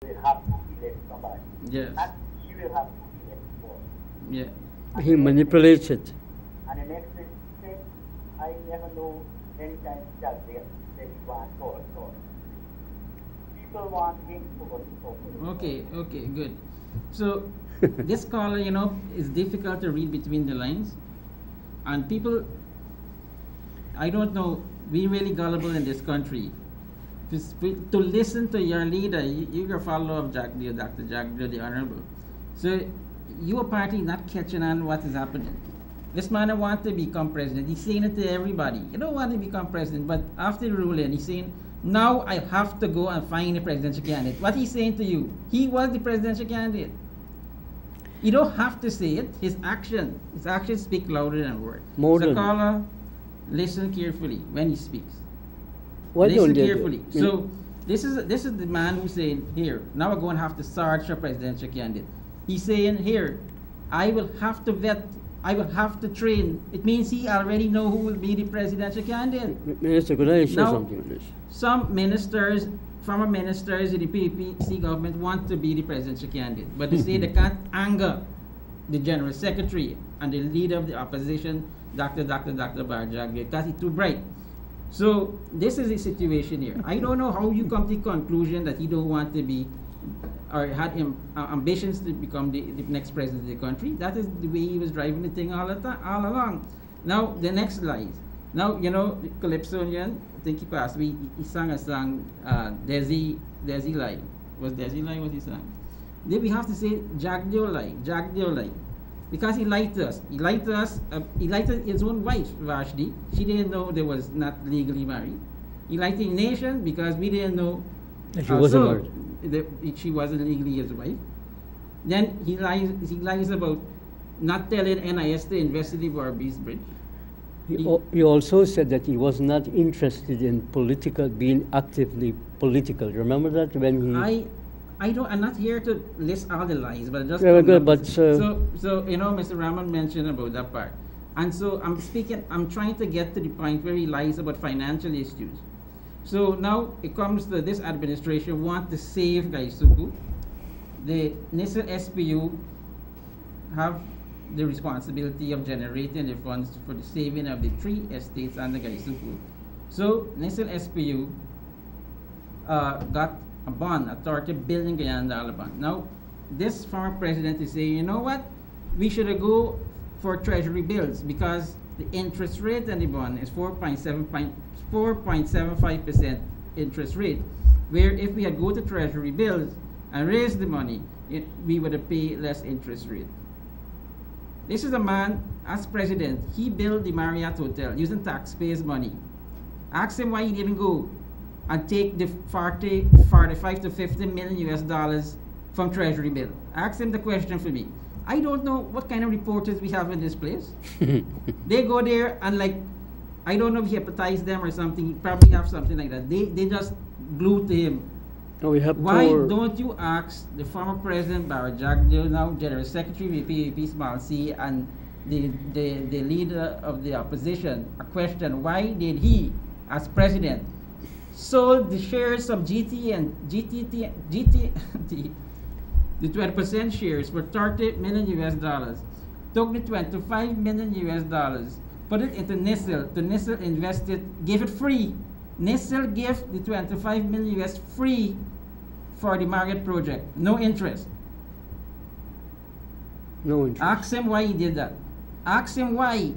will have to elect somebody. Yes. And he will have to elect more. Yeah. He manipulates it. And the next thing, I never know any time that they want so. People want him to go to Okay, good. So this caller, is difficult to read between the lines, and people, I don't know, we really gullible in this country. To listen to your leader, you're a follower of Dr. Jack Deal, the Honorable. So you apparently not catching on what is happening. This man wants to become president. He's saying it to everybody. You don't want to become president, but after the ruling, he's saying, now I have to go and find a presidential candidate. What he's saying to you, he was the presidential candidate. You don't have to say it. His actions speak louder than words. So caller, listen carefully when he speaks. Listen carefully. So this is the man who's saying, here, now we're going to have to search a presidential candidate. He's saying, here, I will have to vet, I will have to train. It means he already know who will be the presidential candidate. Minister, could I say something on this? Some ministers, former ministers in the PPC government want to be the presidential candidate, but they say they can't anger the general secretary and the leader of the opposition, Dr. Barjak, because he's too bright. So this is the situation here. I don't know how you come to the conclusion that you don't want to be, or had ambitions to become the next president of the country. That is the way he was driving the thing all along. Now the next lies. Now Calypsonian, I think he passed away. He sang a song, Desi Lie. Was Desi Lie what he sang? Then we have to say Jack Dio Lie. Because he lied to us. He lied to his own wife, Vashti. She didn't know they was not legally married. He lied to the nation because we didn't know she wasn't married. She wasn't legally his wife. Then he lies about not telling NIS to invest in the Barbies Bridge. He also said that he was not interested in being actively political. Remember that when he... I'm not here to list all the lies, but just good, but so Mr. Rahman mentioned about that part, and so I'm trying to get to the point where he lies about financial issues. So now it comes to this administration want to save Gaisuku. The NISA SPU have the responsibility of generating the funds for the saving of the 3 estates under Gaisuku. So NISA SPU got a bond, a $30 billion Guyana bond. Now, this former president is saying, you know what? We should go for treasury bills because the interest rate on the bond is 4.75% interest rate. Where if we had go to treasury bills and raise the money, we would have paid less interest rate. This is a man, as president, he built the Marriott Hotel using taxpayers' money. Ask him why he didn't go and take the 45 to 50 million US dollars from Treasury bill. Ask him the question for me. I don't know what kind of reporters we have in this place. They go there and I don't know if he hypnotized them or something. He probably have something like that. They just glued to him. Why don't you ask the former president Barry Jagdeo, now General Secretary VP Small C, and the leader of the opposition a question? Why did he, as president, sold the shares of GT and GTT, the 20% shares for 30 million US dollars, took the 25 million US dollars, put it into NISIL, to NISIL invested, gave it free. NISIL gave the 25 million US free for the Marriott project, no interest. No interest. Ask him why he did that. Ask him why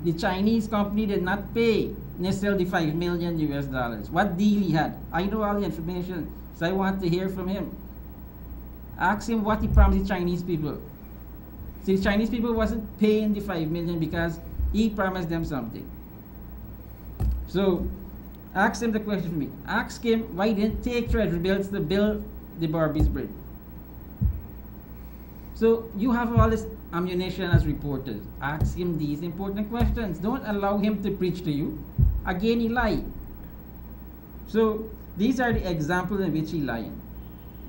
the Chinese company did not pay NISIL the 5 million US dollars. What deal he had? I know all the information, so I want to hear from him. Ask him what he promised the Chinese people. So the Chinese people wasn't paying the 5 million because he promised them something. So ask him the question for me. Ask him why he didn't take treasury bills to build the Barbies Bridge. So you have all this ammunition as reporters. Ask him these important questions. Don't allow him to preach to you. Again, he lied. So these are the examples in which he lied.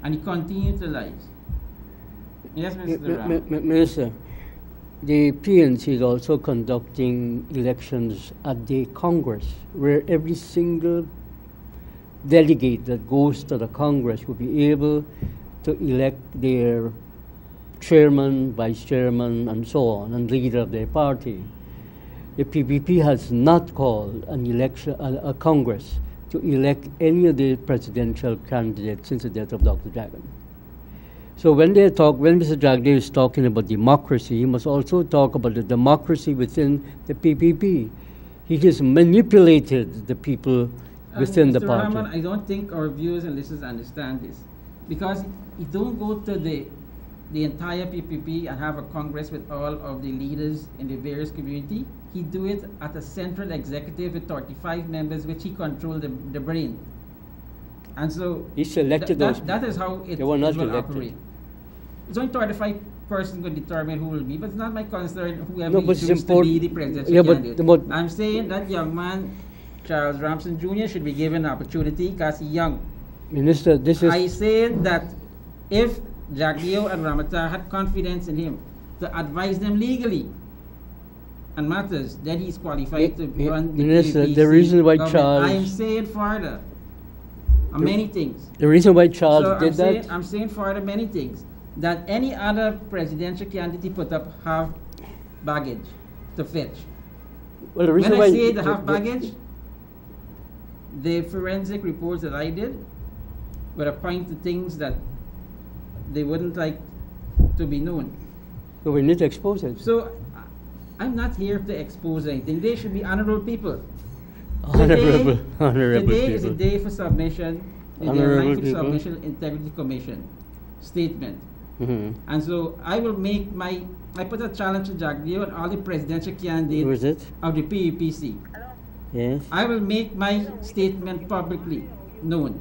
And he continued to lie. Yes, Mr. Ram. Minister, the PNC is also conducting elections at the Congress, where every single delegate that goes to the Congress will be able to elect their chairman, vice chairman, and so on, and leader of their party. The PPP has not called an election, a Congress to elect any of the presidential candidates since the death of Dr. Dragon. So when Mr. Jagdeo is talking about democracy, he must also talk about the democracy within the PPP. He has manipulated the people within the Mr. party. Rahman, I don't think our viewers and listeners understand this, because you don't go to the entire PPP and have a congress with all of the leaders in the various community. He do it at a central executive with 35 members, which he control the brain. And so He selected those. that is how it They were not will elected. operate. It's only 35 persons going to determine who will be, but it's not my concern whoever No, he but it's chooses to be important. the presidential Yeah, but- candidate. but- I'm saying that young man, Charles Ramson Jr., should be given an opportunity because he's young. Minister, this is I said that if Jagdeo and Ramata had confidence in him to advise them legally on matters, then he's qualified to run the Minister, PPC the reason why government. I am Charles, saying further on many things. the reason why Charles So did that, I'm saying further many things that any other presidential candidate put up have baggage to fetch. well, the reason When why I say they have baggage, the forensic reports that I did would have pointed to things that they wouldn't like to be known. so we need to expose it. So I'm not here to expose anything. They should be honorable people. Honorable, honorable Today is a people. day for submission. In the Honorable ninth people. submission integrity commission statement. Mhm. And so I will make I put a challenge to Jagdeo and all the presidential Who candidates is it? of the PEPC. Yes. I will make my statement publicly known.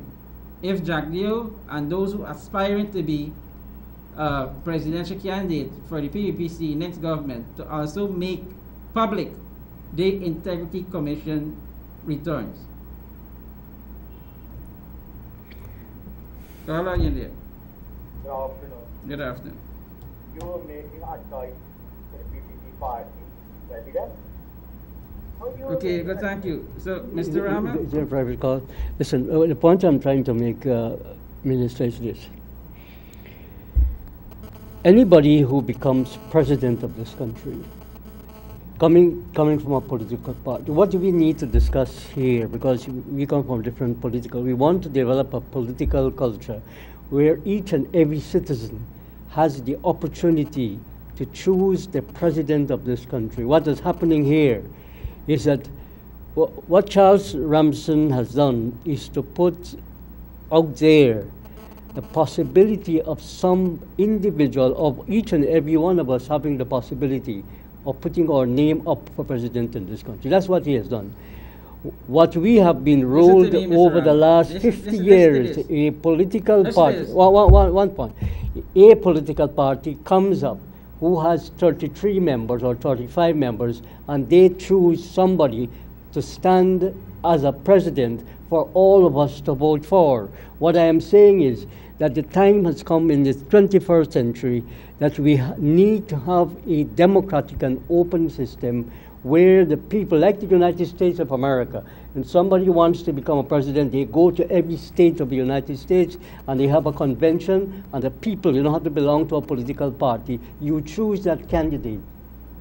If Jagdeo and those who are aspiring to be presidential candidate for the PPC next government to also make public the Integrity Commission returns. Hello, India. Good afternoon. Good afternoon. You were making a choice for the PPP party president. How you were Okay, making good, a thank you. So, Mr. Rahman? Is there a private call? Listen, the point I'm trying to make, Minister, is this. Anybody who becomes president of this country, coming from a political party, what do we need to discuss here? Because we come from different political, we want to develop a political culture where each and every citizen has the opportunity to choose the president of this country. What is happening here is that what Charles Ramson has done is to put out there the possibility of some individual, of each and every one of us having the possibility of putting our name up for president in this country. That's what he has done. What we have been ruled to me, Mr. over the Rahman. last Listen- 50 listen to years, this. a political Listen to party, this. one point, a political party comes up who has 33 members or 35 members, and they choose somebody to stand as a president for all of us to vote for. What I am saying is that the time has come in the 21st century that we need to have a democratic and open system where the people, like the United States of America, when somebody wants to become a president, they go to every state of the United States and they have a convention, and the people, you don't have to belong to a political party, you choose that candidate.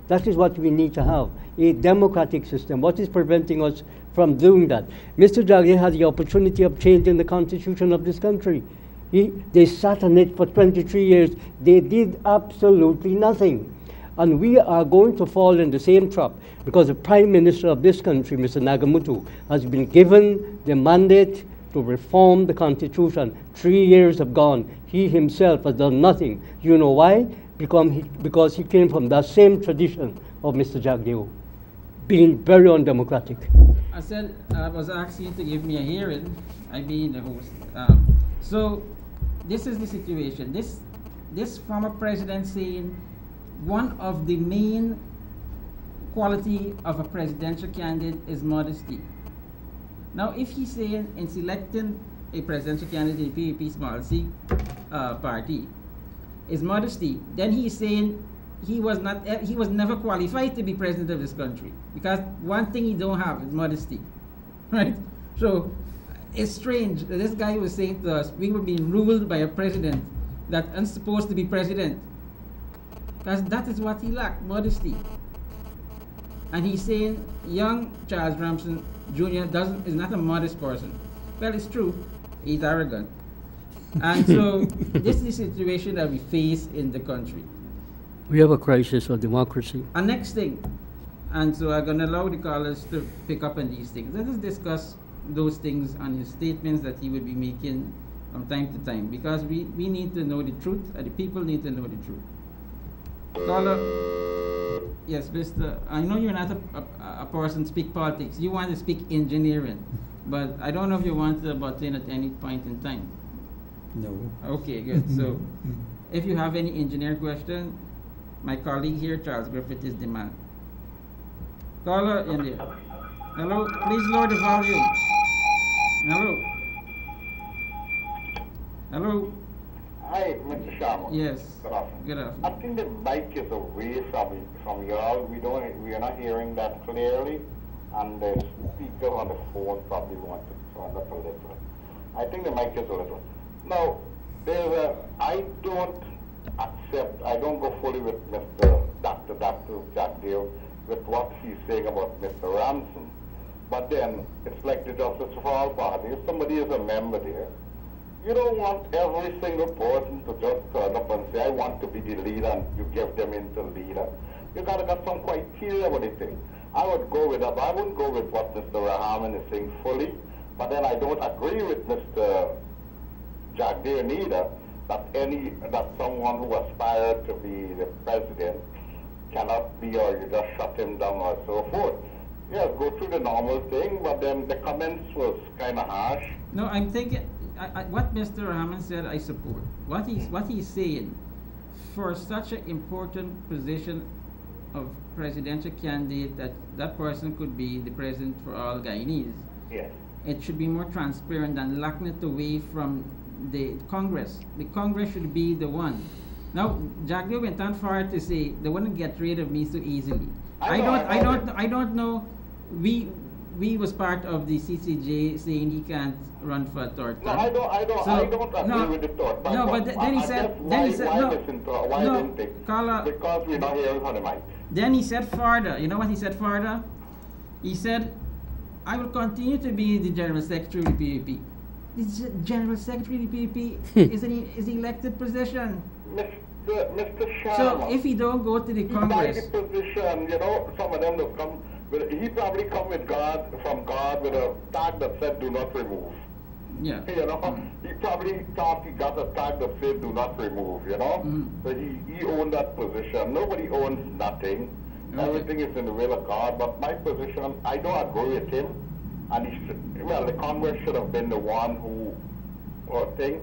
That is what we need to have, a democratic system. What is preventing us from doing that? Mr. Jagdeo had the opportunity of changing the constitution of this country. They sat on it for 23 years. They did absolutely nothing. And we are going to fall in the same trap because the Prime Minister of this country, Mr. Nagamutu, has been given the mandate to reform the Constitution. 3 years have gone. He himself has done nothing. You know why? Because he came from that same tradition of Mr. Jagdeo, being very undemocratic. I said I was asking you to give me a hearing. I being the host. So this is the situation. This former president saying one of the main quality of a presidential candidate is modesty. Now, if he's saying in selecting a presidential candidate, PPP small c party, is modesty, then he's saying he was never qualified to be president of this country, because one thing he don't have is modesty, right? So it's strange. This guy was saying to us, we were being ruled by a president that isn't supposed to be president. Because that is what he lacked, modesty. And he's saying young Charles Ramson Jr. is not a modest person. Well, it's true. He's arrogant. And so this is the situation that we face in the country. We have a crisis of democracy. And next thing, and so I'm going to allow the callers to pick up on these things. Let us discuss those things on his statements that he would be making from time to time, because we need to know the truth, and the people need to know the truth. Caller, yes, Mr. I know you're not a person to speak politics. You want to speak engineering, but I don't know if you want to butt in at any point in time. No. Okay, good. So, if you have any engineer question, my colleague here, Charles Griffith, is the man. Caller in there. Hello, please lower the volume. Hello. Hello. Hi, Mr. Sharma. Yes. Good afternoon. Good I afternoon. think the mic is away from y'all. We are not hearing that clearly, and the speaker on the phone probably want to turn up a little. I think the mic is a little. Now, I don't go fully with Dr. Jack Dale with what he's saying about Mr. Ramson. But then, it's like the Justice for All Party. If somebody is a member there, you don't want every single person to just turn up and say, I want to be the leader, and you give them into leader. You got to get some criteria what they think. I would go with that, but I wouldn't go with what Mr. Rahman is saying fully. But then I don't agree with Mr. Jack Deere neither, that someone who aspired to be the president cannot be, or you just shut him down or so forth. Yeah, go through the normal thing, but then the comments was kind of harsh. No, I'm thinking, what Mr. Rahman said, I support. What he's saying, for such an important position of presidential candidate, that person could be the president for all Guyanese. Yes. It should be more transparent than locking it away from the Congress. The Congress should be the one. Now, Jack Deere went on far to say they wouldn't get rid of me so easily. I don't know. We was part of the CCJ saying he can't run for a third term. No, I don't agree with the thought. No, but then he said, why didn't they? Carla, Because we're not hearing on the mic. Then he said further. You know what he said further? He said, I will continue to be the General Secretary of the PPP. The General Secretary of the PPP is an elected position. Mr. Sharma. So if he don't go to the Congress, the position, some of them will come. He probably come from God with a tag that said "Do not remove." yeah. He probably thought he got a tag that said "Do not remove." So he owned that position. Nobody owns nothing. Okay. Everything is in the will of God. But my position, I don't agree with him. And the Congress should have been the one who thing.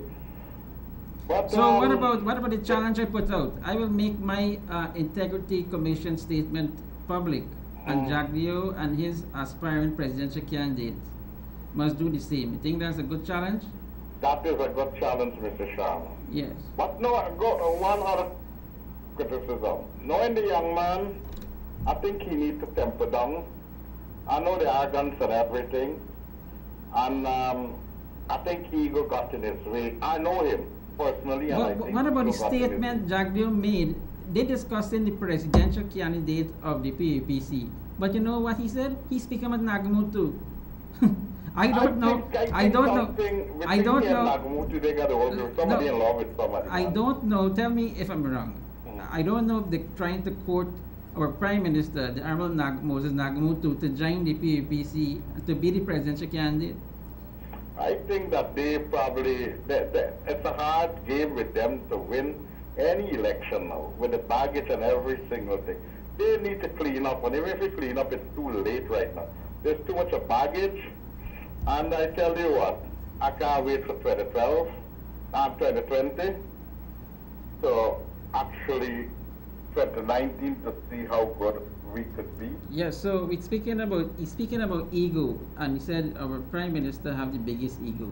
But, So what about the challenge I put out? I will make my Integrity Commission statement public, and Jack Deere and his aspiring presidential candidate must do the same. You think that's a good challenge? That is a good challenge, Mr. Sharma. Yes. But no, one other criticism. Knowing the young man, I think he needs to temper down. I know the arrogance and everything, and I think he got in his way. I know him personally, and I think what about the he got in his statement Jack Deere made? They discussing the presidential candidate of the PAPC, but you know what he said? He's speaking about Nagamu too. I don't know. I don't know. Nagamutu, they got to work with somebody in love with somebody. I don't know. Tell me if I'm wrong. I don't know if they're trying to court our Prime Minister, the Honorable Moses Nagamutu, to join the PAPC to be the presidential candidate. I think that it's a hard game with them to win any election now, with the baggage and every single thing. They need to clean up, and even if they clean up, it's too late right now. There's too much of baggage, and I tell you what, I can't wait for 2012 and 2020, so actually 2019 to see how good we could be. Yeah, so he's speaking about ego, and he said our Prime Minister have the biggest ego,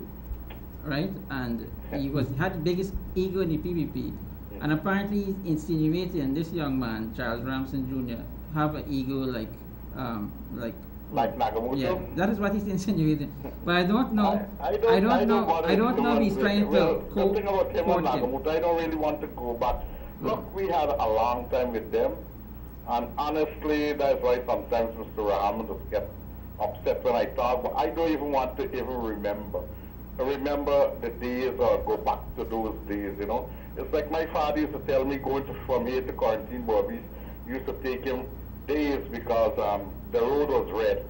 right? And he had the biggest ego in the PPP, and apparently he's insinuating this young man, Charles Ramson Jr., have an ego like like Nagamuto. Yeah, that is what he's insinuating. But I don't know. I don't know if he's trying to the thing about him and quote him. Nagamuto, I don't really want to go back. Look, we had a long time with them, and honestly, that's why sometimes Mr. Rahman just get upset when I talk, but I don't even want to even remember. I remember the days or go back to those days, you know. It's like my father used to tell me going from here to quarantine Bobby's used to take him days because the road was red.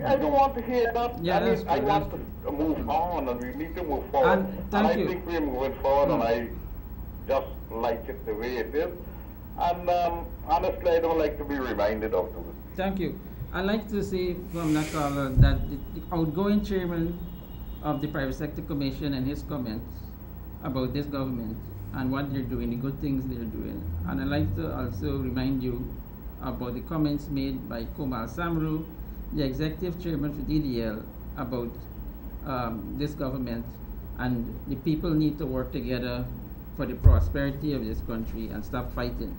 I don't want to hear that. Yeah, I want to move on, and we need to move forward. And I think we're moving forward, and I just like it the way it is. And honestly, I don't like to be reminded of those. Thank you. I'd like to say from that caller that the outgoing chairman of the Private Sector Commission and his comments about this government and what they're doing, the good things they're doing. And I'd like to also remind you about the comments made by Komal Samru, the executive chairman for DDL, about this government, and the people need to work together for the prosperity of this country and stop fighting.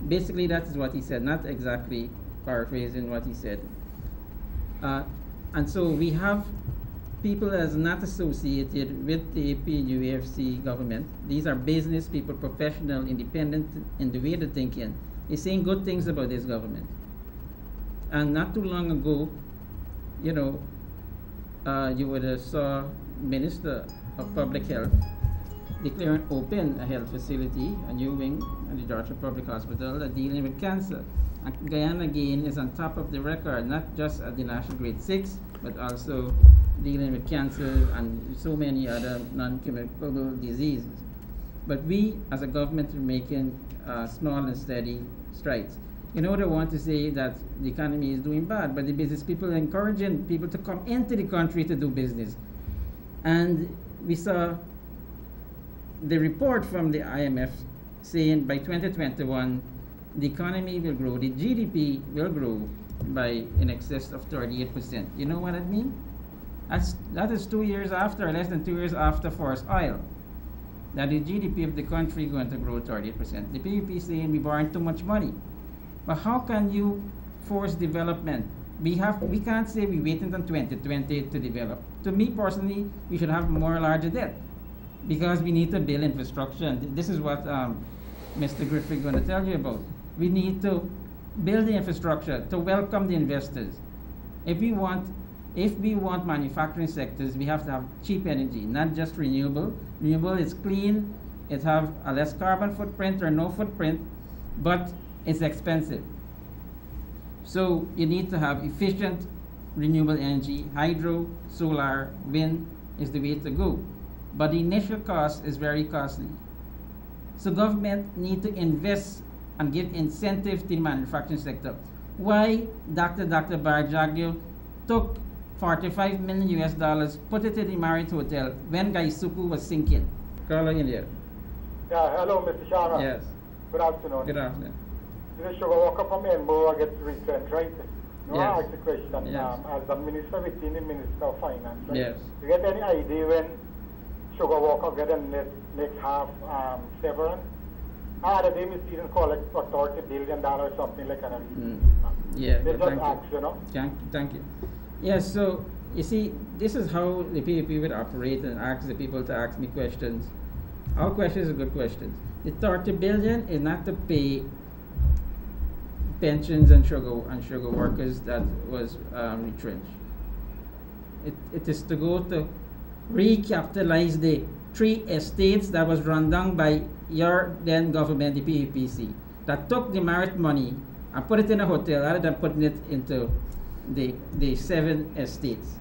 Basically, that is what he said, not exactly paraphrasing what he said. And so we have people that are not associated with the AP and UAFC government. These are business people, professional, independent in the way they're thinking. He's saying good things about this government. And not too long ago, you know, you would have saw Minister of Public Health declaring open a health facility, a new wing at the Georgia Public Hospital that dealing with cancer. And Guyana again is on top of the record, not just at the national grade 6, but also dealing with cancer and so many other non-communicable diseases. But we, as a government, are making small and steady strides. You know, they want to say that the economy is doing bad, but the business people are encouraging people to come into the country to do business. And we saw the report from the IMF saying by 2021, the economy will grow, the GDP will grow by in excess of 38%. You know what that means? That is 2 years after, less than 2 years after forced oil, that the GDP of the country is going to grow 38%. The PVP is saying we borrowing too much money. But how can you force development? We can't say we wait until 2020 to develop. To me personally, we should have more larger debt because we need to build infrastructure. And this is what Mr. Griffith is going to tell you about. We need to build the infrastructure to welcome the investors. If we want manufacturing sectors, we have to have cheap energy, not just renewable. Renewable is clean, it have a less carbon footprint or no footprint, but it's expensive. So you need to have efficient renewable energy. Hydro, solar, wind is the way to go. But the initial cost is very costly. So government need to invest and give incentive to the manufacturing sector. Why Dr. Barjagyo took $45 million US, put it in the Marriott Hotel when Gaisuku was sinking. Carlo in there. Yeah, hello, Mr. Sharma. Yes. Good afternoon. Good afternoon. This is Sugar Walker from Edinburgh gets returned, right? You Yes. ask the question, Yes. as the Minister within the Minister of Finance, right? Yes. You get any idea when Sugar Walker get the next half severance? The day we see them call it for $30 billion or something like that. Yeah. They just Thank ask, you. you know? Thank you. Yes, so you see, this is how the PAP would operate and ask the people to ask me questions. Our questions are good questions. The 30 billion is not to pay pensions and sugar workers that was retrenched. It is to go to recapitalize the 3 estates that was run down by your then government, the PAPC, that took the Marriott money and put it in a hotel rather than putting it into the 7 estates.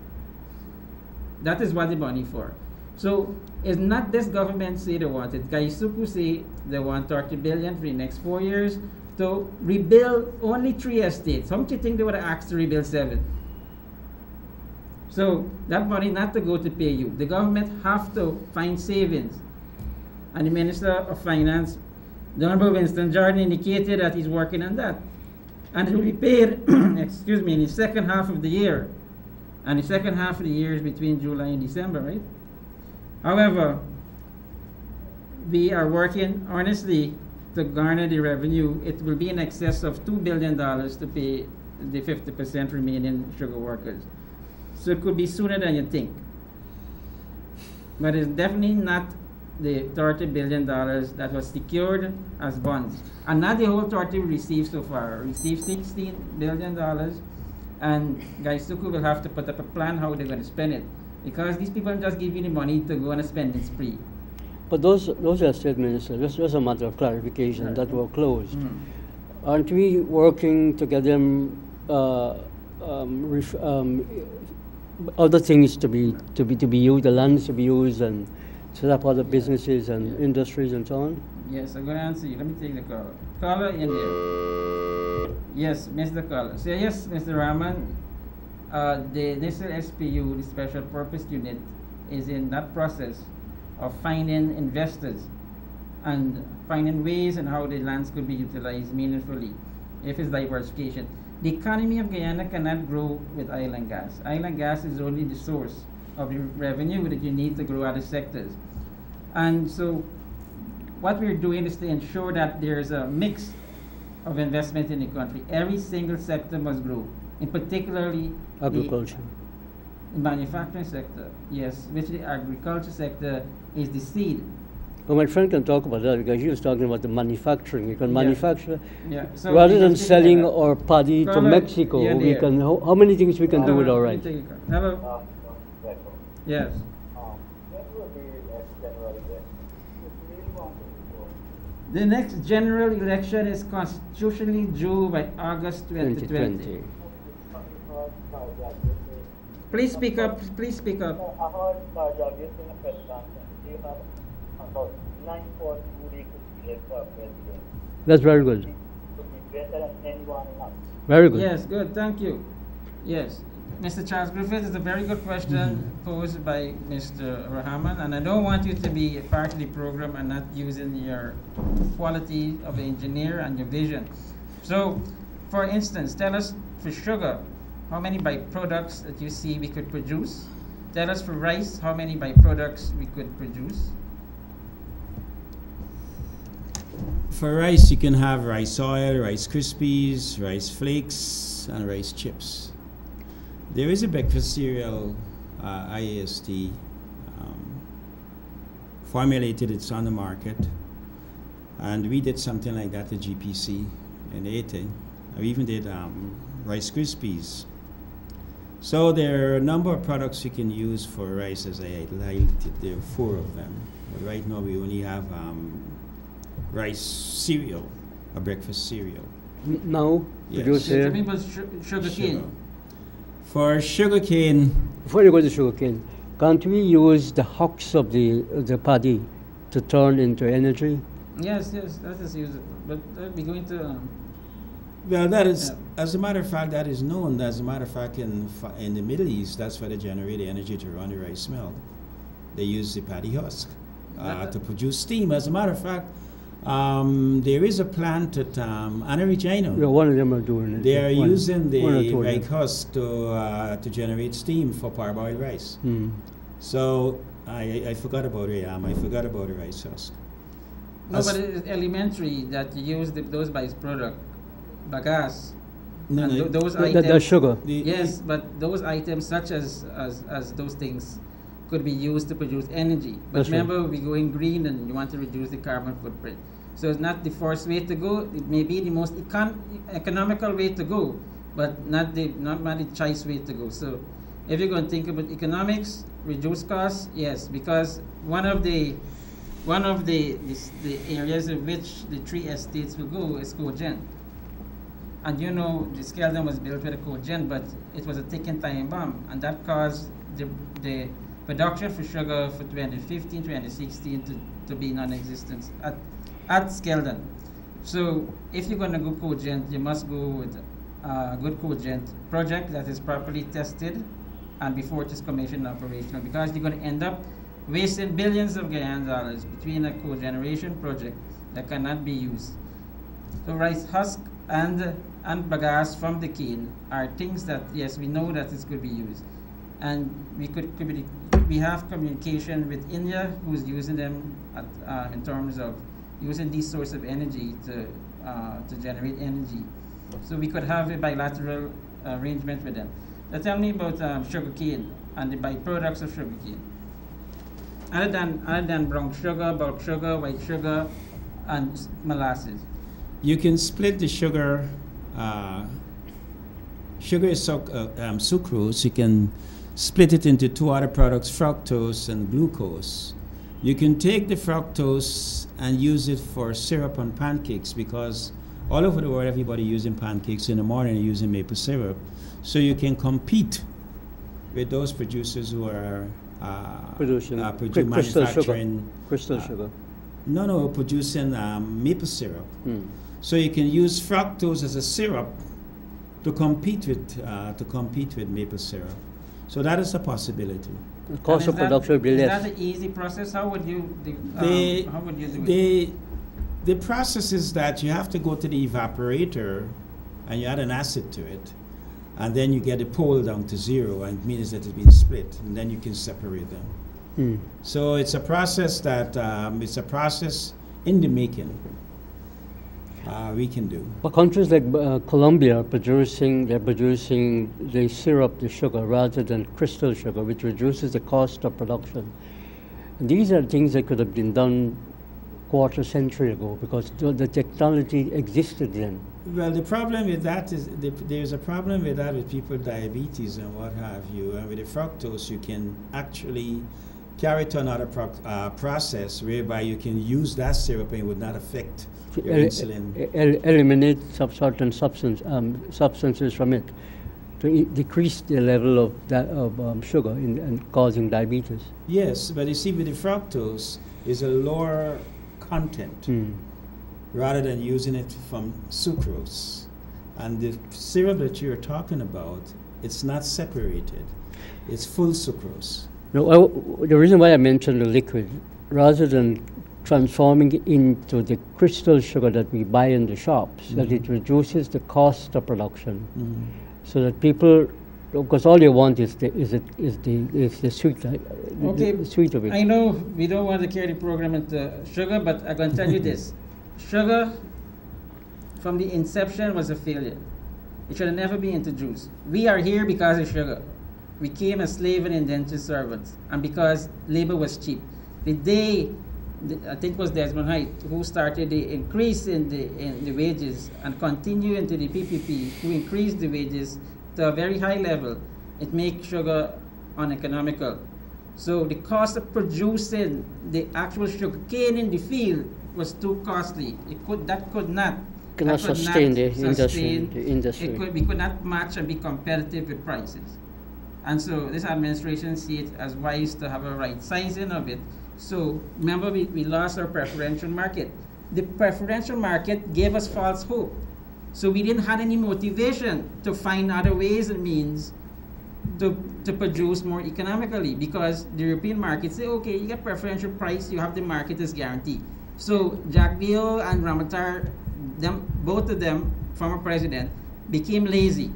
That is what the money for. So it's not this government say they want it. Gaisuku say they want 30 billion for the next 4 years to rebuild only 3 estates. How much do you think they would have asked to rebuild 7? So that money not to go to pay you. The government have to find savings. And the Minister of Finance, the Honorable Winston Jordan, indicated that he's working on that. And it will be paid, excuse me, in the second half of the year. And the second half of the year is between July and December, right? However, we are working honestly to garner the revenue. It will be in excess of $2 billion to pay the 50% remaining sugar workers. So it could be sooner than you think. But it's definitely not the $30 billion that was secured as bonds. And not the whole 30 we received so far. We received $16 billion, and Gaisuku will have to put up a plan how they're going to spend it. Because these people just give you the money to go on a spending spree. But those are statements, just a matter of clarification, Right. that were closed. Mm. Aren't we working to get them other things to be used, the lands to be used, and set up other businesses and industries and so on? Yes, I'm going to answer you. Let me take the caller. Caller in there. Yes, Mr. Caller. So yes, Mr. Rahman, the initial SPU, the Special Purpose Unit, is in that process of finding investors and finding ways and how the lands could be utilized meaningfully if it's diversification. The economy of Guyana cannot grow with oil and gas. Oil and gas is only the source of the revenue that you need to grow other sectors. And so what we're doing is to ensure that there's a mix of investment in the country. Every single sector must grow, in particularly Agriculture. the manufacturing sector. Yes, which the agriculture sector is the seed. Well, my friend can talk about that because he was talking about the manufacturing. You can manufacture Yeah. So rather we than can take selling that. our paddy to Caller, Mexico. you're We there. can how many things we can do with our Let me rice. take a call. Hello. Yes. When will be next general election? If you really want to vote, The next general election is constitutionally due by August 2020. 2020. Please speak up. Please speak up. I heard Cardiac in a press conference. They have about 9 who they could elect for president. That's very good. Could be better than anyone else. Very good. Yes, good. Thank you. Yes. Mr. Charles Griffith is a very good question posed by Mr. Rahman, and I don't want you to be a part of the program and not using your quality of the engineer and your vision. So, for instance, tell us for sugar, how many byproducts that you see we could produce? Tell us for rice, how many byproducts we could produce? For rice, you can have rice oil, rice krispies, rice flakes, and rice chips. There is a breakfast cereal, IAST, formulated, it's on the market, and we did something like that at GPC in 80. We even did rice krispies. So there are a number of products you can use for rice, as I highlighted. There are 4 of them, but right now we only have rice cereal, a breakfast cereal. Now, Yes. produce Tell me here. about sugar cane. For sugarcane, Before you go to sugarcane, can't we use the hucks of the paddy to turn into energy? Yes, that is usable. But we're going to. well, that is, Yeah. as a matter of fact, that is known. As a matter of fact, in the Middle East, that's where they generate the energy to run the rice mill. They use the paddy husk to produce steam. As a matter of fact, there is a plant at Anna Regina. Yeah, one of them are doing it. They are One- using one or the two of them. rake husk to generate steam for parboiled rice. Hmm. So I forgot about it. I forgot about the rice husk. No, As- but it is elementary that you use those byproduct, bagasse, No, and no, those That's items. sugar. Yes, but those items, such as those things, could be used to produce energy. But That's right. remember, we're going green, and you want to reduce the carbon footprint. So it's not the first way to go. It may be the most economical way to go, but not the choice way to go. So if you're going to think about economics, reduce costs, yes, because one of the areas in which the 3 estates will go is cogen. And you know, the Skeldon was built with a cogen, but it was a ticking time bomb, and that caused the production for sugar for 2015, 2016 to be non-existent at Skeldon. So if you're going to go cogent, you must go with a good cogent project that is properly tested and before it is commissioned and operational, because you're going to end up wasting billions of Guyana dollars between a cogeneration project that cannot be used. So rice husk and bagasse from the cane are things that, yes, we know that it could be used. And we have communication with India, who's using them in terms of using these sources of energy to generate energy. So we could have a bilateral arrangement with them. Now tell me about sugarcane and the byproducts of sugarcane. Other than brown sugar, bulk sugar, white sugar, and molasses. You can split the sugar. Sugar is sucrose. You can split it into two other products, fructose and glucose. You can take the fructose and use it for syrup on pancakes, because all over the world everybody using pancakes in the morning and using maple syrup. So you can compete with those producers who are manufacturing crystal sugar. No, producing maple syrup. So you can use fructose as a syrup to compete with maple syrup. So that is a possibility. The cost of production will be less. Is that an easy process? How would you do it? The process is that you have to go to the evaporator and you add an acid to it, and then you get the pole down to zero, and it means that it's been split, and then you can separate them. So it's a process that it's a process in the making. We can do. But countries like Colombia they're producing the syrup, the sugar, rather than crystal sugar, which reduces the cost of production. And these are things that could have been done quarter century ago, because the technology existed then. Well, the problem with that is there's a problem with that with people with diabetes and what have you. And with the fructose, you can actually carry it to another process whereby you can use that syrup and it would not affect your insulin. Eliminate certain substances from it to decrease the level of sugar and causing diabetes. Yes, but you see, with the fructose is a lower content rather than using it from sucrose. And the syrup that you're talking about, it's not separated. It's full sucrose. No, the reason why I mentioned the liquid, rather than transforming it into the crystal sugar that we buy in the shops, that it reduces the cost of production, so that people, because all you want is the sweet, the sweet of it. I know we don't want to carry the program into sugar, but I'm going to tell you this: sugar, from the inception, was a failure. It should have never been introduced. We are here because of sugar. We came as slave and indentured servants, and because labor was cheap. The day, I think it was Desmond Hite who started the increase in the wages and continue into the PPP, who increased the wages to a very high level. It makes sugar uneconomical. So the cost of producing the actual sugar cane in the field was too costly. That could not sustain the industry. We could not match and be competitive with prices. And so this administration see it as wise to have a right sizing of it. So remember, we lost our preferential market. The preferential market gave us false hope. So we didn't have any motivation to find other ways and means to produce more economically, because the European market say, okay, you get preferential price, you have the market is guaranteed. So Jacques and Ramotar, both of them, former president, became lazy.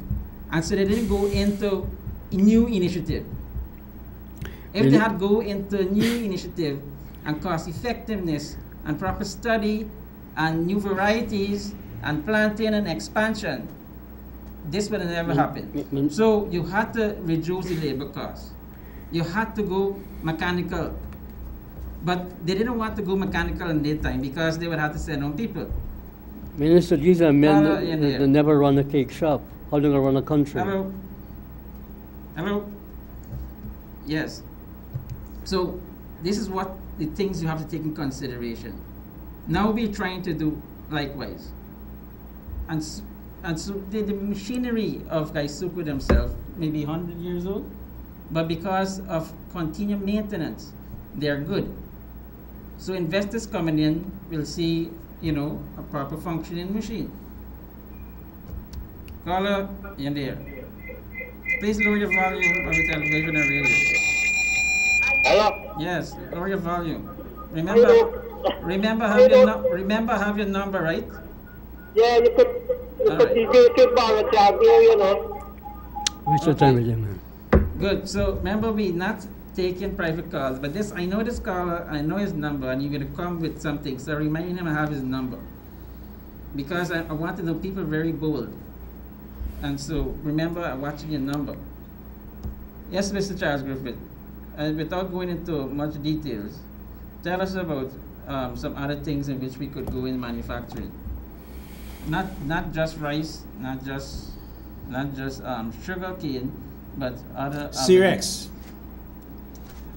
And so they didn't go into a new initiative. If they had go into a new initiative and cost effectiveness and proper study and new varieties and planting and expansion, this would have never happened. So you had to reduce the labor cost. You had to go mechanical. But they didn't want to go mechanical in their time because they would have to send on people. Minister, these are men that never run a cake shop. How do they run a country? Hello? Hello? Yes. So this is what the things you have to take in consideration. Now we're trying to do likewise. And so the machinery of Gaisuku themselves may be 100 years old, but because of continued maintenance, they are good. So investors coming in will see, a proper functioning machine. Caller, in there. Please lower your volume of the television and radio. Hello? Yes, lower your volume. Remember have your number, right? Yeah, you could borrow job here, What's your time again, man? Good. So remember, we not taking private calls, but I know this caller, I know his number, and you're gonna come with something. So remind him I have his number. because I want to know people very bold. And so remember, I'm watching your number. Yes, Mr. Charles Griffith. And without going into much details, tell us about some other things in which we could go in manufacturing. Not just rice, not just sugar cane, but other. Cerex.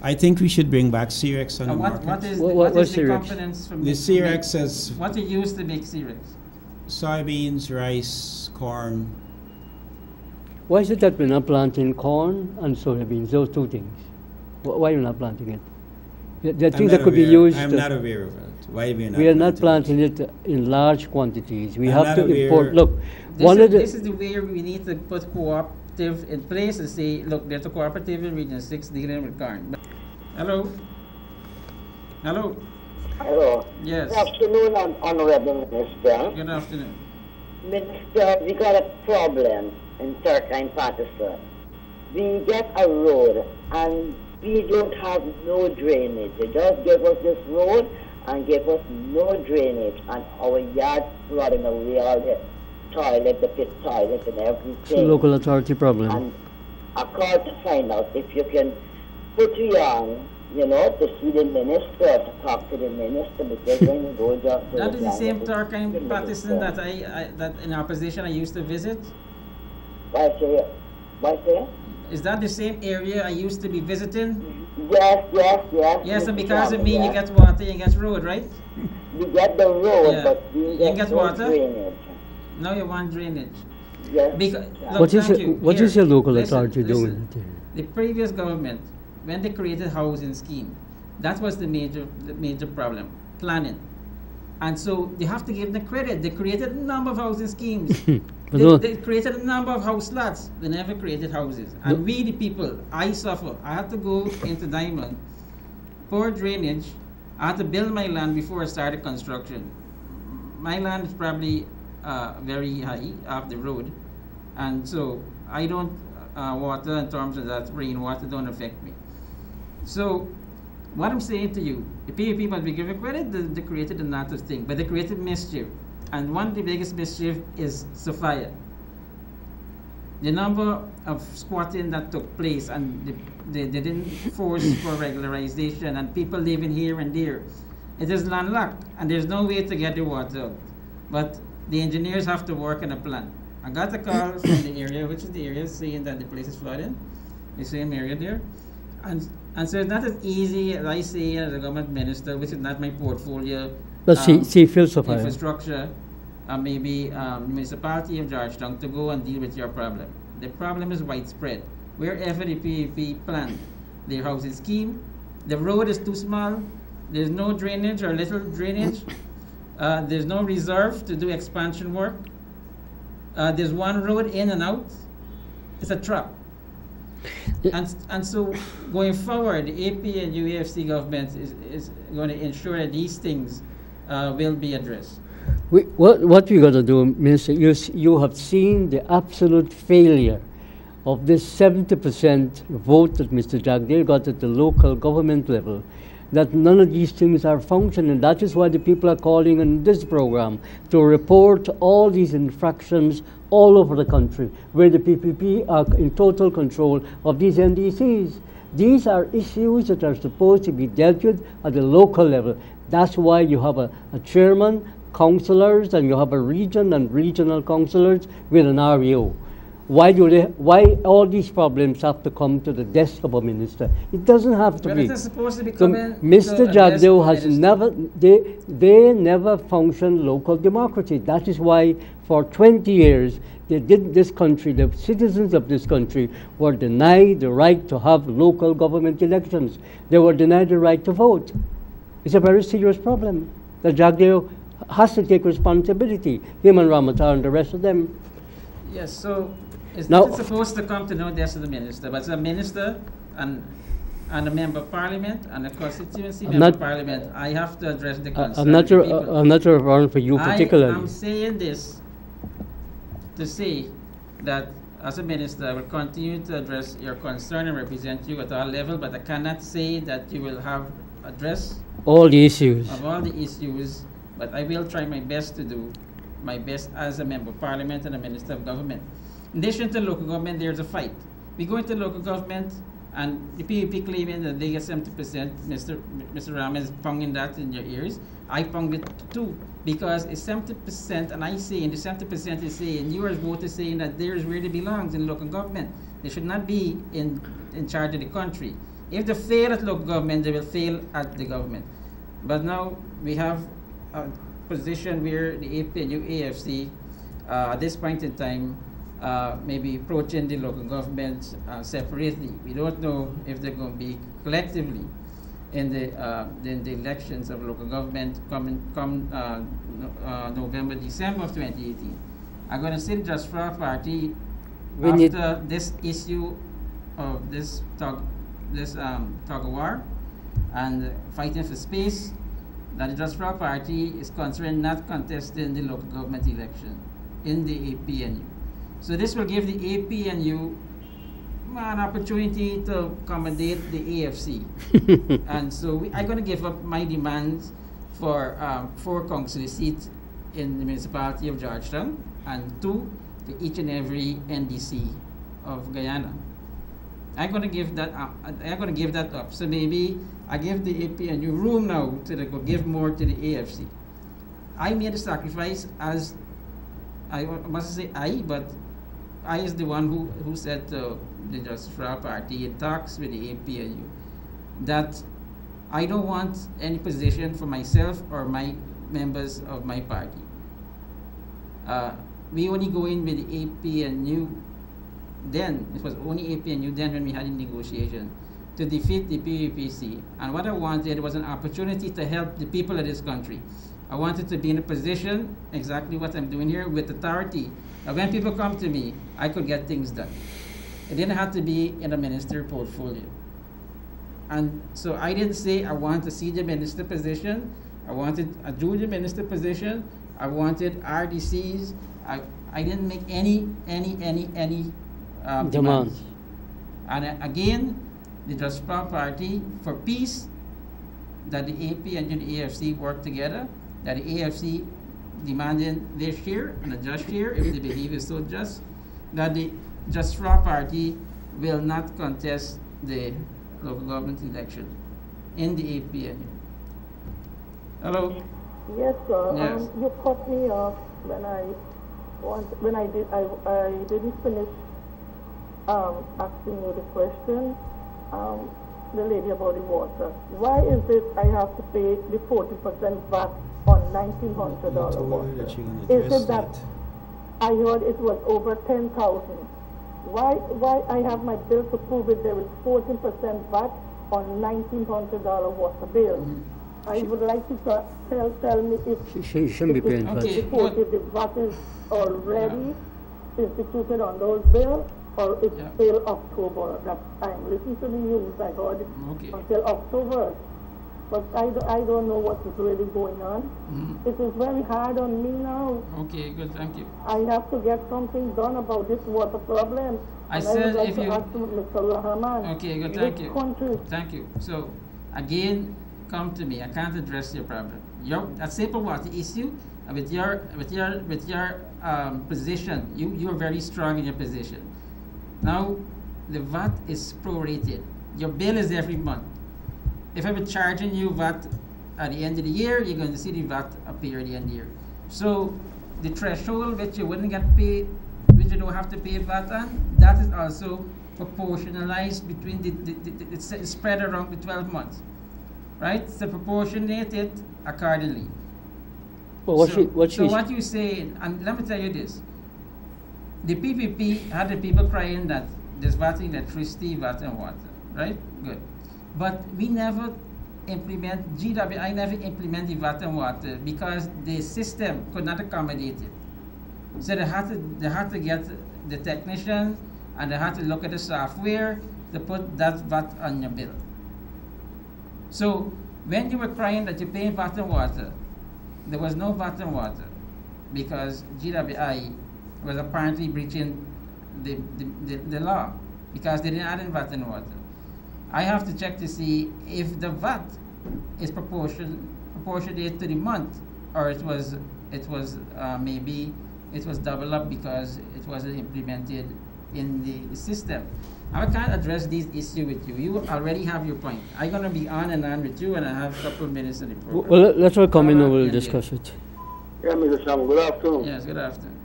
I think we should bring back Cerex on the market. What is What the Cerex? components from The Cerex says what you use to make Cerex? soybeans, rice, corn. Why is it that we're not planting corn and soybeans, those two things? Why are you not planting it? The I'm things not that could be aware- used. I'm not aware of it. Why we are not We are not planting planting it in large quantities. We I'm have not to aware- import. Look, This one is, of the this is the way we need to put cooperative in place and say, look, there's a cooperative in Region 6 dealing with corn. But, hello? Hello? Hello. Yes. Good afternoon, Honorable Minister. Good afternoon. Minister, we got a problem in Turkine Patterson. We get a road and we don't have no drainage. They just gave us this road and gave us no drainage, and our yard flooding away, all the toilet, the pit toilet and everything. it's a local authority problem. And I called to find out if you can put you on, to see the minister, to talk to the minister, because when you go just to That is the same it's Turkine the partisan minister. that in opposition I used to visit. Why say? Why say? Is that the same area I used to be visiting? Yes. Yes, and Mr. because of me, Chairman, you yes. get water, you get road, right? We get the road, Yeah. but we You get get no water? drainage. Now you want drainage. Yes. Because, What is what is your local listen, authority listen. doing? The previous government, when they created housing scheme, that was the major problem, planning. And so they have to give them credit. They created a number of housing schemes. But no- they created a number of house lots. They never created houses. And we, the people, I suffer. I had to go into Diamond, pour drainage. I had to build my land before I started construction. My land is probably very high off the road. And so I don't, water in terms of that, rainwater don't affect me. So what I'm saying to you, the PVP must be given credit, they created a lot of things, but they created mischief. And one of the biggest mischief is Sophia. The number of squatting that took place, and they didn't force for regularization, and people living here and there. It is landlocked, and there's no way to get the water out. But the engineers have to work on a plan. I got a call from the area, which is the area saying that the place is flooding, the same area there. And so it's not as easy as I say as a government minister, which is not my portfolio. But see, Sophia. Infrastructure, maybe municipality of Georgetown to go and deal with your problem. The problem is widespread. Wherever the PVP planned their housing scheme, the road is too small, there's no drainage or little drainage, there's no reserve to do expansion work, there's one road in and out, it's a trap. And so going forward, the AP and UAFC government is going to ensure that these things will be addressed. What we got to do, Minister, you have seen the absolute failure of this 70% vote that Mr. Jagdale got at the local government level, that none of these things are functioning. That is why the people are calling on this program to report all these infractions all over the country, where the PPP are in total control of these NDCs. These are issues that are supposed to be dealt with at the local level. That's why you have a chairman, councillors, and you have a region and regional councillors with an REO. Why all these problems have to come to the desk of a minister? It doesn't have to But be. it is supposed to be So coming Mr. to a desk Jagdeo of has minister. never, they never functioned local democracy. That is why for 20 years, they did this country, the citizens of this country were denied the right to have local government elections. They were denied the right to vote. It's a very serious problem. The Jagdeo has to take responsibility, him and Ramatar and the rest of them. Yes, so it's Now- not supposed to come to no desk of the minister, but it's a minister and a member of parliament and a constituency member of parliament. I have to address the concerns I'm not of the people. I'm not referring for you particularly. I'm saying this to say that as a minister, I will continue to address your concern and represent you at all level, but I cannot say that you will have address All the issues. of all the issues, but I will try my best to do my best as a member of parliament and a minister of government. In addition to local government, there's a fight. We go into local government, and the PVP claiming that they get 70%. Mr. Ram is pounding that in your ears. I pound it too, because it's 70%, and I say, and the 70% is saying, yours voters saying that theirs really belongs in local government. They should not be in charge of the country. If they fail at local government, they will fail at the government. But now we have a position where the APNU AFC, at this point in time, maybe approaching the local government separately. We don't know if they're going to be collectively in the elections of local government come November, December of 2018. I'm going to say the Just Fraud Party, after this issue of this tug of war and fighting for space, that the Just Fraud Party is considering not contesting the local government election in the APNU. So this will give the APNU an opportunity to accommodate the AFC. And so I'm going to give up my demands for 4 council seats in the municipality of Georgetown and 2 to each and every NDC of Guyana. I'm going to give that up. I'm going to give that up. So maybe I give the APNU room now to give more to the AFC. I made a sacrifice, as I must say but I is the one who said to the Just Fraud Party in talks with the APNU that I don't want any position for myself or my members of my party. We only go in with the APNU then, it was only APNU then when we had a negotiation to defeat the PVPC. And what I wanted was an opportunity to help the people of this country. I wanted to be in a position, exactly what I'm doing here, with authority. Now, when people come to me, I could get things done. It didn't have to be in a minister portfolio. And so I didn't say I want a senior minister position. I wanted a junior minister position. I wanted RDCs. I didn't make any demands. And again, the Just Fraud Party for peace, that the AP and the AFC work together, that the AFC demanding their share and a just share, if they believe it's so just, that the Just Fraud Party will not contest the local government election in the APNU. Hello? Yes, sir. Yes. You cut me off when I didn't finish asking you the question. The lady about the water. Why is it I have to pay the 40% VAT on $1,900 water? Is it that I heard it was over 10,000? Why I have my bill to prove it there is 14% VAT on $1,900 water bill? I would like you to tell me if She shouldn't be paying VAT. if the VAT is already instituted on those bills, or it's till October. That I'm listening to the news. I heard it until October, but I don't know what is really going on. It is very hard on me now. Okay, good, thank you. I have to get something done about this water problem. I and said I would like if to you... ask Mr. Rahman. Okay, good, thank you. Country. Thank you. So, again, come to me. I can't address your problem. A simple water issue, with your position, you're very strong in your position. Now, the VAT is prorated. Your bill is every month. If I were charging you VAT at the end of the year, you're going to see the VAT appear at the end of the year. So, the threshold which you wouldn't get paid, which you don't have to pay VAT on, that is also proportionalized between it's spread around the 12 months. Right? So, proportionate it accordingly. Well, what you say, and let me tell you this. The PPP had the people crying that there's VAT in electricity, VAT and water, right? Good. But we never implement, GWI never implement the VAT and water because the system could not accommodate it. So they had to get the technicians and they had to look at the software to put that VAT on your bill. So when you were crying that you're paying VAT and water, there was no VAT and water because GWI was apparently breaching the law because they didn't add in VAT and water. I have to check to see if the VAT is proportionate to the month or it was maybe it was developed because it wasn't implemented in the system. I can't address these issues with you. You already have your point. I'm going to be on and on with you, and I have a couple of minutes in the program. Well, let's all come in and we'll discuss it. Yeah, Mr. Sam, good afternoon. Yes, good afternoon.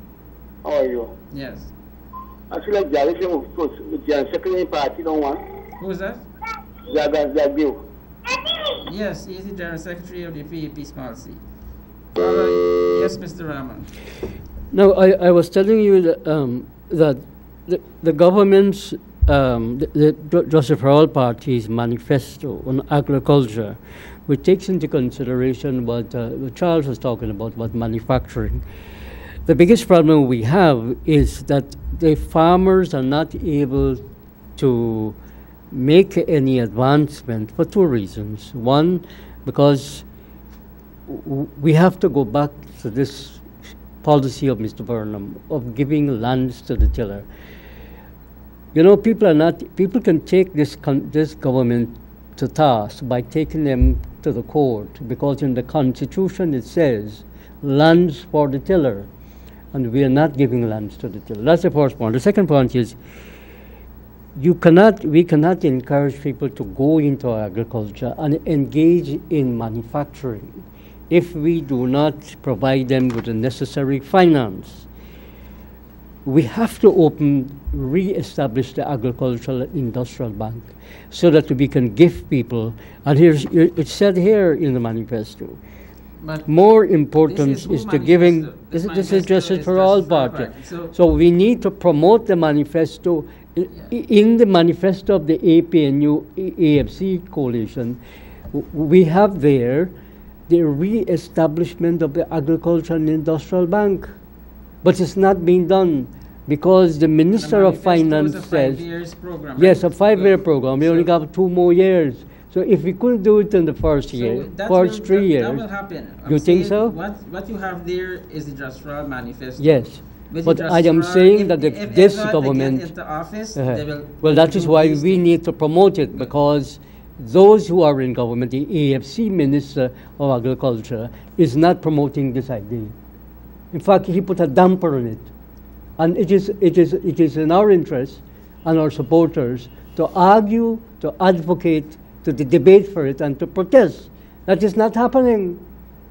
How are you? Yes. I feel like Jarvis with the secretary party don't want. Who is that? Zagbiu. Yes, he's the General Secretary of the PAP Small C. Yes, Mr. Rahman. No, I was telling you that, that the government's, the Joseph Hall Party's manifesto on agriculture, which takes into consideration what Charles was talking about manufacturing. The biggest problem we have is that the farmers are not able to make any advancement for two reasons. One, because we have to go back to this policy of Mr. Burnham of giving lands to the tiller. You know, people can take this government to task by taking them to the court, because in the Constitution it says lands for the tiller, and we are not giving lands to the tiller. That's the first point. The second point is we cannot encourage people to go into agriculture and engage in manufacturing if we do not provide them with the necessary finance. We have to re-establish the agricultural industrial bank so that we can give people, and it's said here in the manifesto, but more important is to giving, this is Justice for All Party. So we need to promote the manifesto. In the manifesto of the APNU AFC coalition, we have there the re-establishment of the Agricultural and Industrial Bank. But it's not being done because the Minister of Finance says, yes, a 5-year program. We only got 2 more years. So if we couldn't do it in the first year, first 3 years, that will happen. You think so? What you have there is the Just Raw manifesto. Yes. But I am saying that if this government, into office, well, that is why we need to promote it, because those who are in government, the AFC Minister of Agriculture, is not promoting this idea. In fact, he put a damper on it. And it is in our interest and our supporters to argue, to advocate, to debate for it, and to protest. That is not happening.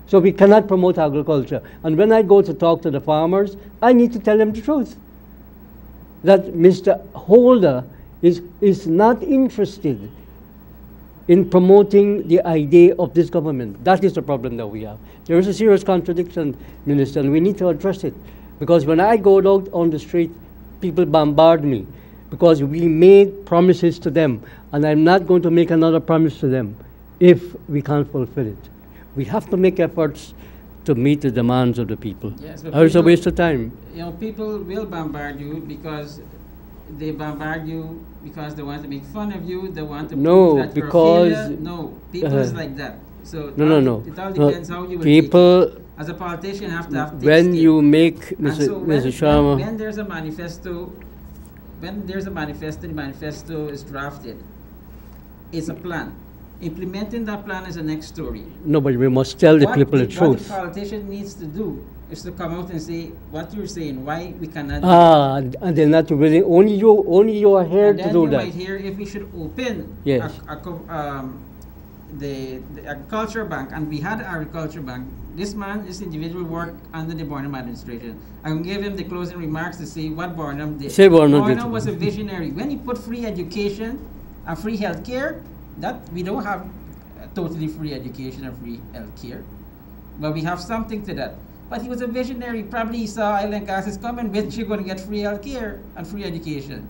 So we cannot promote agriculture. And when I go to talk to the farmers, I need to tell them the truth. That Mr. Holder is not interested in promoting the idea of this government. That is the problem that we have. There is a serious contradiction, Minister, and we need to address it. Because when I go out on the street, people bombard me because we made promises to them, and I'm not going to make another promise to them if we can't fulfill it. We have to make efforts to meet the demands of the people. Yes, or it's a waste of time. You know, people will bombard you because they bombard you because they want to make fun of you. They want to prove that you're a failure. No, people is like that. So no. It all depends how you will people take it. As a politician, you have to have thick when skin. you make Mr. So Sharma. when there's a manifesto, the manifesto is drafted. It's a plan. Implementing that plan is the next story. No, but we must tell the people the truth. What the politician needs to do is to come out and say what you're saying, why we cannot do and they're not willing. Only you are here to do that. And then you might hear if we should open the agriculture bank, and we had an agriculture bank. This individual worked under the Burnham administration. I can give him the closing remarks to see what Burnham did. Burnham was a visionary. When he put free education and free health care, that we don't have totally free education and free health care, but we have something to that. But he was a visionary. Probably he saw oil and gas is coming, which you're going to get free health care and free education.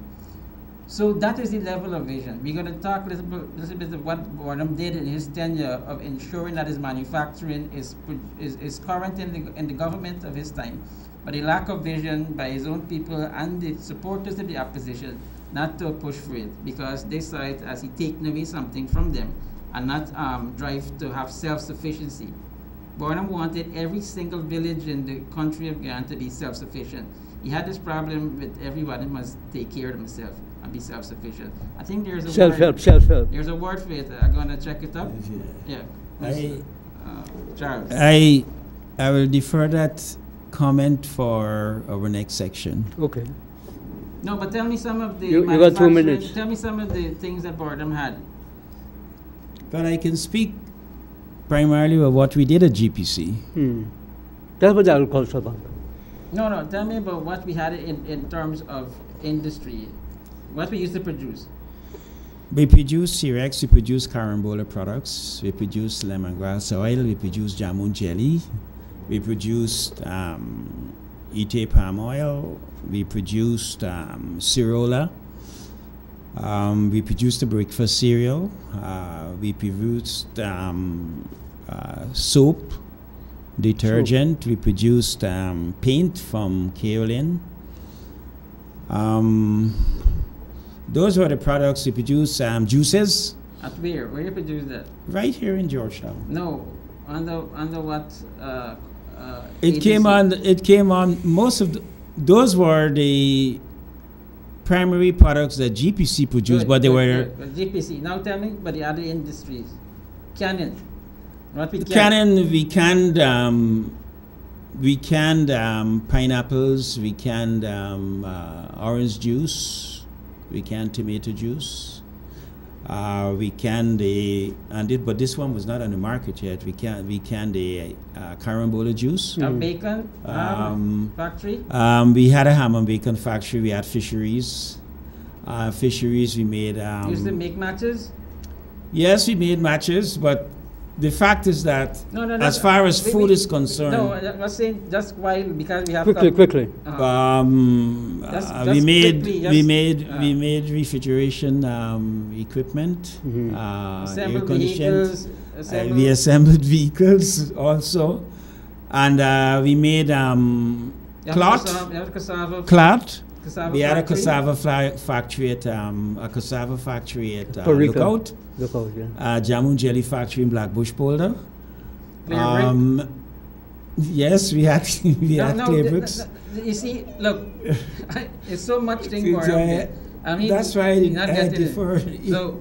So that is the level of vision. We're going to talk a little bit of what Burnham did in his tenure of ensuring that his manufacturing is current in the government of his time. But the lack of vision by his own people and the supporters of the opposition not to push for it, because they saw it as he taking away something from them and not drive to have self-sufficiency. Burnham wanted every single village in the country of Guyana to be self-sufficient. He had this problem with everybody must take care of themselves and be self-sufficient. I think there's a self-help. There's a word for it. I'm going to check it up. Yeah. I Charles. I will defer that comment for our next section. Okay. No, but tell me some of the You got 2 minutes. Tell me some of the things that Boredom had. But I can speak primarily of what we did at GPC. That's what the agricultural bank. No, tell me about what we had in terms of industry, what we used to produce. We produce Cerex, we produce carambola products, we produce lemongrass oil, we produce jamun jelly, we produced Ite palm oil, we produced Cirola, we produced the breakfast cereal, we produced soap, detergent, we produced paint from kaolin. Those were the products we produced. Juices. At where? Where you produce that? Right here in Georgetown. No, under what? It came on. It came on. Most of those were the primary products that GPC produced, but they were GPC. Now tell me about the other industries. Cannon. What we Cannon. We canned pineapples. We canned orange juice. We canned tomato juice. We canned but this one was not on the market yet. We canned a carambola juice. A bacon factory. We had a ham and bacon factory. We had fisheries. Fisheries. We made. Used to make matches. Yes, we made matches, but the fact is that as far as food is concerned. No, I was saying just while because we have quickly. We made refrigeration equipment, air conditioned. We assembled vehicles also, and we made cloth. We had a cassava factory at Lookout. Lookout, yeah. Jamun jelly factory in Blackbush Boulder. Yes, we had clay bricks. You see, look, it's so much thing for him. I mean, that's why not getting it. So,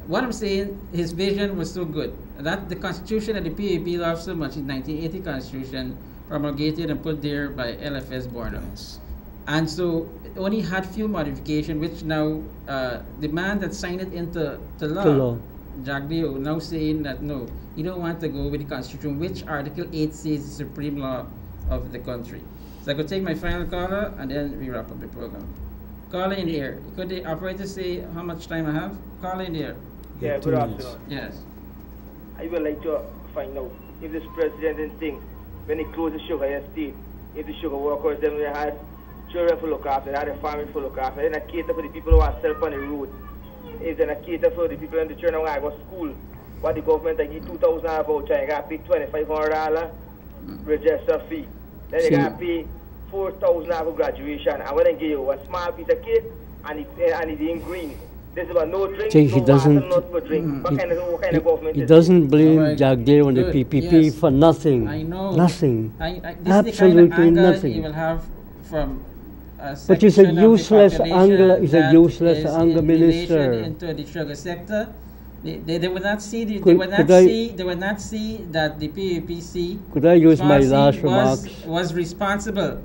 what I'm saying, his vision was so good that the Constitution that the PAP loved so much, in 1980 Constitution, promulgated and put there by LFS Boredom. Yes. And so it only had few modifications, which now the man that signed it into law, Jack Dio, now saying that no, you don't want to go with the Constitution, which Article 8 says is the supreme law of the country. So I could take my final caller and then we wrap up the program. Caller in the air. Could the operator say how much time I have? Caller in the air. Yeah, good afternoon. Yes. I would like to find out if this president thinks when he closed the sugar estate, if the sugar workers then we had children to look after, they had a family to look after, then I cater for the people who are still on the road. If then I cater for the people in the children who are go to school, what the government I give $2,000 voucher, you got to pay $2,500 register fee. Then you got to pay $4,000 for graduation. And when I give you a small piece of cake and it's in green. This is about no drink, no water, not for drink. What kind of government He doesn't blame Jack Dale on the PPP for nothing. I know. Nothing. This Absolutely is the kind of nothing. You will have from but he's a useless anger. He's a useless anger minister. Into the sugar sector, they would not see they would not see that the PAPC. Could I use my last remarks? Was responsible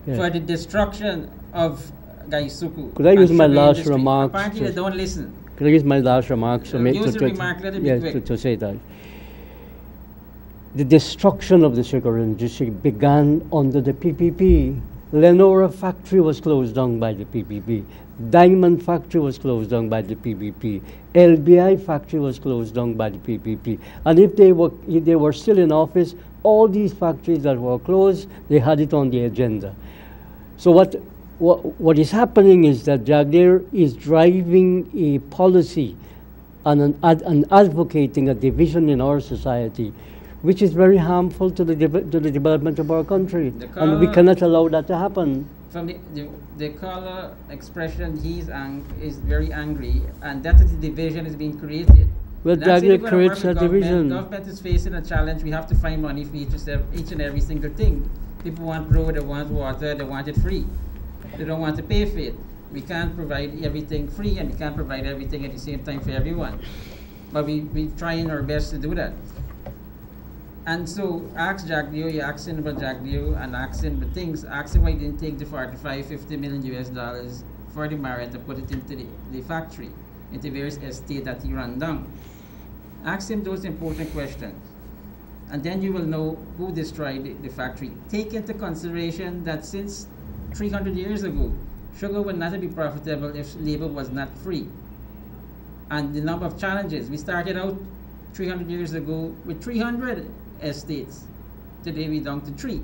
for the destruction of Gaisuku. Could I use my last remarks? Apparently, they don't listen. Could I use my last remarks to say that the destruction of the sugar industry began under the PPP. Lenora factory was closed down by the PPP. Diamond factory was closed down by the PPP. LBI factory was closed down by the PPP. And if they were still in office, all these factories that were closed, they had it on the agenda. So what is happening is that Jagdeo is driving a policy and advocating a division in our society, which is very harmful to the development of our country, and we cannot allow that to happen. From the caller expression, is very angry, and that is the division is being created. Well, Jagdeo creates a division. Government is facing a challenge. We have to find money for each and every single thing. People want road, they want water, they want it free. They don't want to pay for it. We can't provide everything free, and we can't provide everything at the same time for everyone. But we're trying our best to do that. And so ask Jack Leo, you ask him about Jack Leo and ask him the things, ask him why he didn't take the 45, 50 million US dollars for the Marriott to put it into the factory, into various estate that he ran down. Ask him those important questions. And then you will know who destroyed the factory. Take into consideration that since 300 years ago, sugar would not be profitable if labor was not free. And the number of challenges, we started out 300 years ago with 300 estates. Today we're down to 3.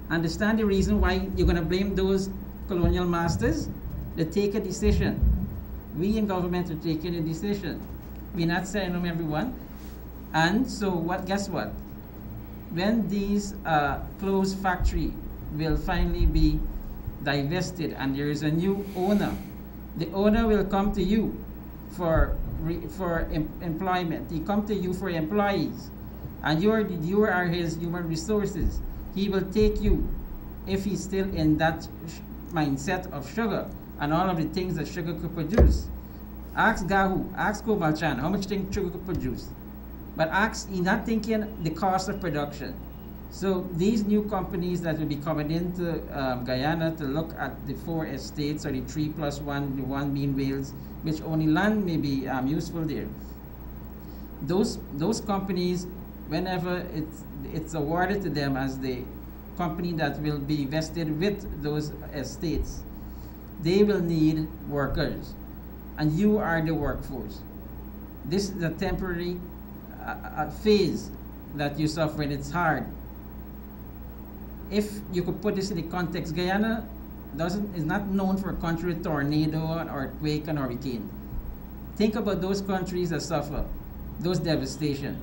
Understand the reason why you're going to blame those colonial masters? They take a decision. We in government are taking a decision. We're not saying them everyone. And so guess what? When these closed factory will finally be divested and there is a new owner, the owner will come to you for employment. He come to you for employees, and you are his human resources. He will take you if he's still in that mindset of sugar and all of the things that sugar could produce. Ask Gahu, ask Kobalchan how much thing sugar could produce, but he's not thinking the cost of production. So these new companies that will be coming into Guyana to look at the 4 estates or the 3+1, the 1 being Wales, which only land may be useful there. Those companies, whenever it's awarded to them as the company that will be vested with those estates, they will need workers, and you are the workforce. This is a temporary phase that you suffer, and it's hard. If you could put this in the context, Guyana is not known for a country with tornado, an earthquake, and hurricane. Think about those countries that suffer those devastation.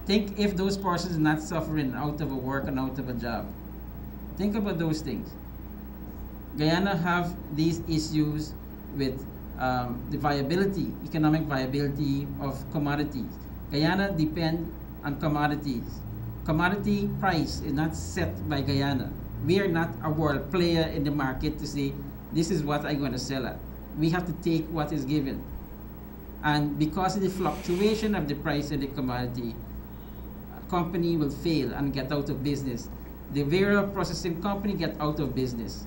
Think if those persons are not suffering out of a work and out of a job. Think about those things. Guyana have these issues with the viability, economic viability of commodities. Guyana depend on commodities. Commodity price is not set by Guyana. We are not a world player in the market to say, this is what I'm going to sell at. We have to take what is given. And because of the fluctuation of the price of the commodity, a company will fail and get out of business. The Vera processing company get out of business.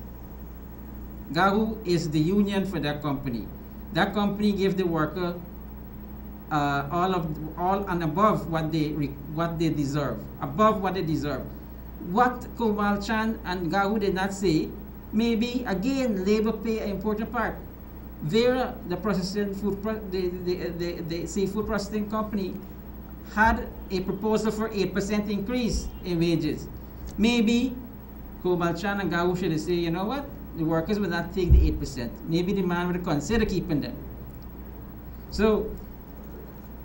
Gahu is the union for that company. That company gives the worker all and above what they deserve, above what they deserve. What Komal Chan and Gahu did not say, maybe again labor play an important part. Vera, the processing the seafood processing company, had a proposal for 8% increase in wages. Maybe Komal Chan and Gahu should say, you know what, the workers will not take the 8%. Maybe the man would consider keeping them. So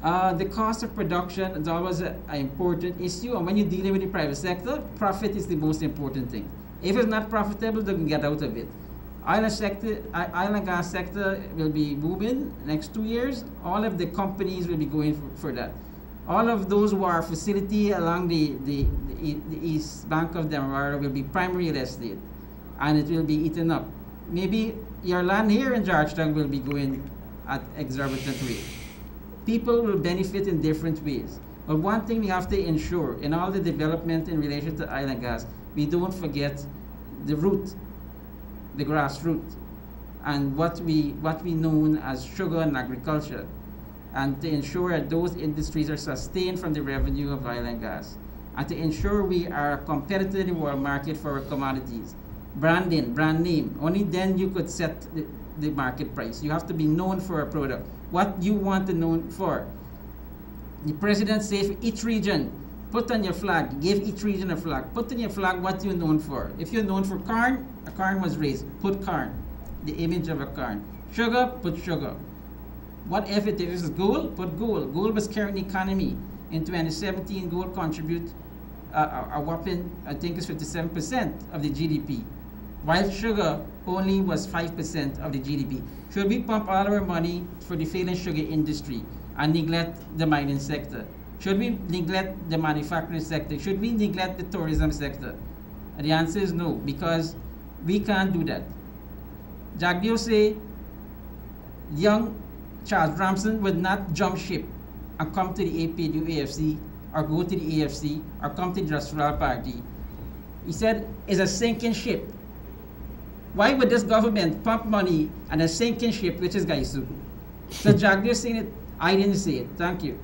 the cost of production is always an important issue, and when you're dealing with the private sector, profit is the most important thing. If it's not profitable, they can get out of it. Oil and gas sector will be booming next 2 years. All of the companies will be going for that. All of those who are facility along the east bank of the Demerara will be primary real estate, and it will be eaten up. Maybe your land here in Georgetown will be going at exorbitant rate. People will benefit in different ways. But one thing we have to ensure in all the development in relation to oil and gas, we don't forget the root, the grassroots, and what we know as sugar and agriculture, and to ensure that those industries are sustained from the revenue of oil and gas, and to ensure we are competitive in the world market for our commodities. Branding, brand name, only then you could set the market price. You have to be known for a product. What you want to know for. The president says for each region, put on your flag, give each region a flag. Put on your flag what you're known for. If you're known for corn, a corn was raised, put corn, the image of a corn. Sugar, put sugar. What if it is gold? Put gold. Gold was carrying the economy. In 2017, gold contribute a whopping, I think it's 57% of the GDP, while sugar only was 5% of the GDP. Should we pump all our money for the failing sugar industry and neglect the mining sector? Should we neglect the manufacturing sector? Should we neglect the tourism sector? And the answer is no, because we can't do that. Jagdeo say young Charles Ramson would not jump ship and come to the APU AFC or go to the AFC or come to the Rastafari Party. He said, it's a sinking ship. Why would this government pump money on a sinking ship, which is Gaisuku? So Jagdir saying it, I didn't say it. Thank you.